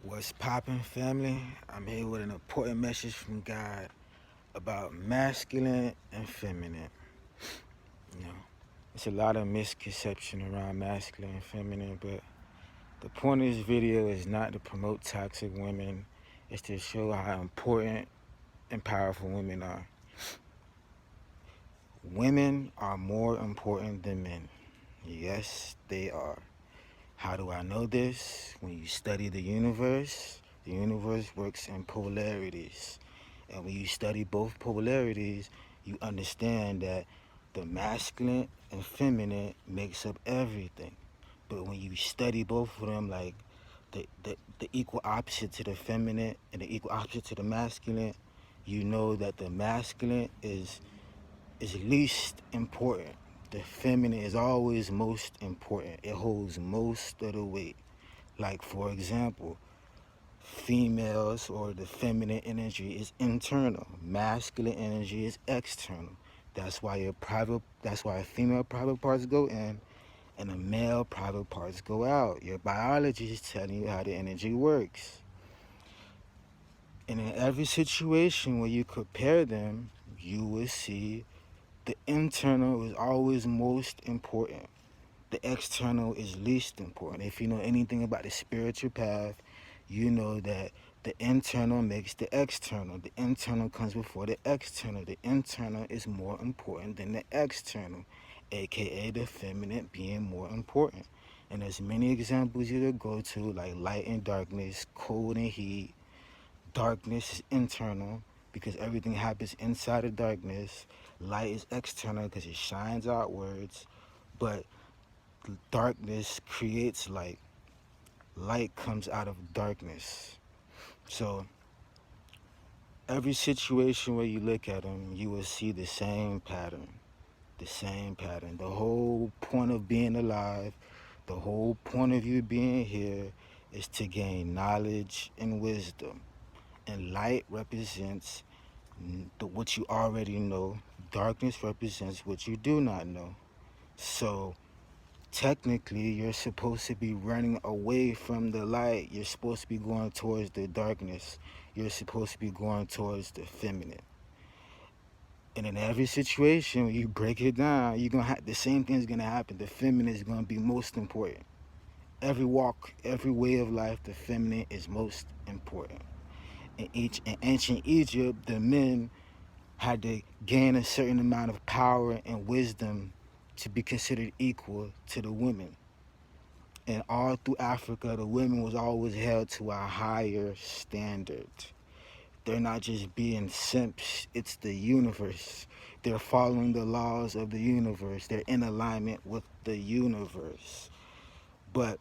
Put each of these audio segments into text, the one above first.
What's poppin', family? I'm here with an important message from God about masculine and feminine. You know, it's a lot of misconception around masculine and feminine, but the point of this video is not to promote toxic women. It's to show how important and powerful women are. Women are more important than men. Yes, they are. How do I know this? When you study the universe works in polarities. And when you study both polarities, you understand that the masculine and feminine makes up everything. But when you study both of them, like the equal opposite to the feminine and the equal opposite to the masculine, you know that the masculine is least important. The feminine is always most important. It holds most of the weight. Like, for example, females or the feminine energy is internal. Masculine energy is external. That's why female private parts go in and the male private parts go out. Your biology is telling you how the energy works. And in every situation where you compare them, you will see the internal is always most important. The external is least important. If you know anything about the spiritual path, you know that the internal makes the external. The internal comes before the external. The internal is more important than the external, aka the feminine being more important. And there's many examples you could go to, like light and darkness, cold and heat. Darkness is internal because everything happens inside of darkness. Light is external because it shines outwards. But darkness creates light. Light comes out of darkness. So every situation where you look at them, you will see the same pattern. The same pattern. The whole point of being alive, the whole point of you being here is to gain knowledge and wisdom. And light represents what you already know. Darkness represents what you do not know. So technically, you're supposed to be running away from the light. You're supposed to be going towards the darkness. You're supposed to be going towards the feminine. And in every situation, when you break it down, you're gonna have the same thing's gonna happen. The feminine is gonna be most important. Every walk, every way of life, the feminine is most important. In ancient Egypt, the men had to gain a certain amount of power and wisdom to be considered equal to the women. And all through Africa, the women was always held to a higher standard. They're not just being simps, it's the universe. They're following the laws of the universe. They're in alignment with the universe. But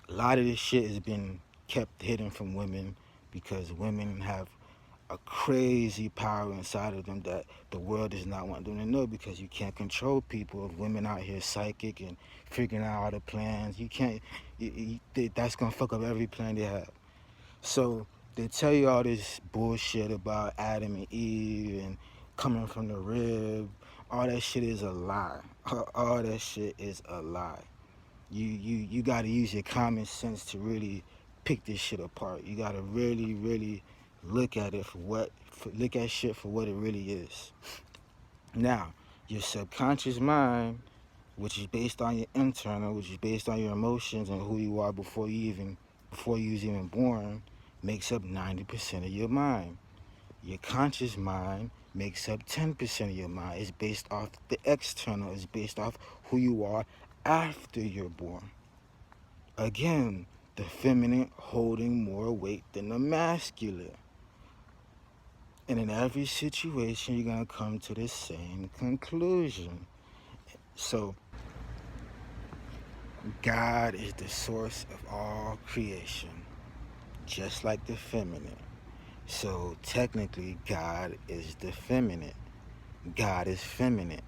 a lot of this shit has been kept hidden from women because women have a crazy power inside of them that the world does not want them to know, because you can't control people. If women out here psychic and figuring out all the plans, you can't, that's gonna fuck up every plan they have. So they tell you all this bullshit about Adam and Eve and coming from the rib. All that shit is a lie. All that shit is a lie. You gotta use your common sense to really pick this shit apart. You gotta really look at it look at shit for what it really is. Now, your subconscious mind, which is based on your internal, which is based on your emotions and who you are before you was even born, makes up 90% of your mind. Your conscious mind makes up 10% of your mind. It's based off the external. It's based off who you are after you're born. Again, the feminine holding more weight than the masculine. And in every situation, you're going to come to the same conclusion. So, God is the source of all creation, just like the feminine. So, technically, God is the feminine. God is feminine.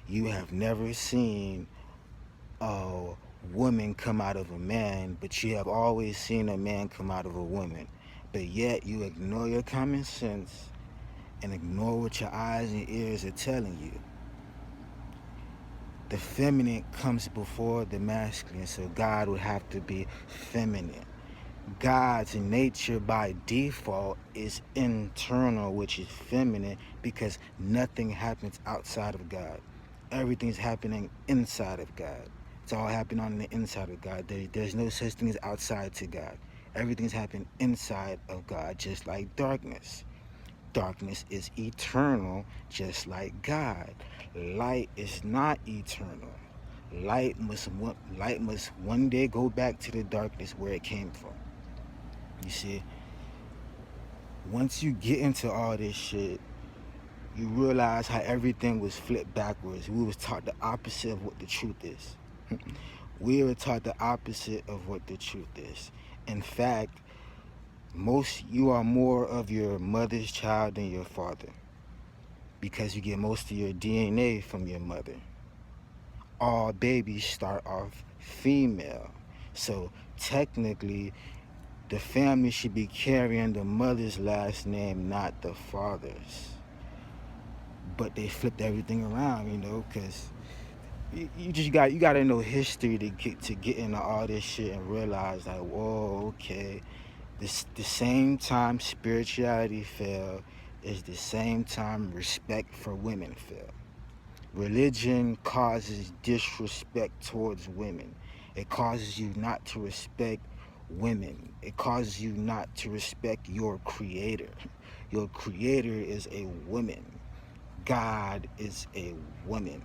You have never seen a woman come out of a man, but you have always seen a man come out of a woman. But yet, you ignore your common sense and ignore what your eyes and ears are telling you. The feminine comes before the masculine, so God would have to be feminine. God's nature by default is internal, which is feminine, because nothing happens outside of God. Everything's happening inside of God. It's all happening on the inside of God. There's no such thing as outside to God. Everything's happening inside of God, just like darkness. Darkness is eternal, just like God. Light is not eternal. Light must one day go back to the darkness where it came from. You see, once you get into all this shit, you realize how everything was flipped backwards. We was taught the opposite of what the truth is. We were taught the opposite of what the truth is. In fact, you are more of your mother's child than your father, because you get most of your DNA from your mother. All babies start off female. So technically, the family should be carrying the mother's last name, not the father's. But they flipped everything around, because you gotta know history to get into all this shit and realize, like, whoa, okay, the same time spirituality fell is the same time respect for women fell. Religion causes disrespect towards women. It causes you not to respect women. It causes you not to respect your creator. Your creator is a woman. God is a woman.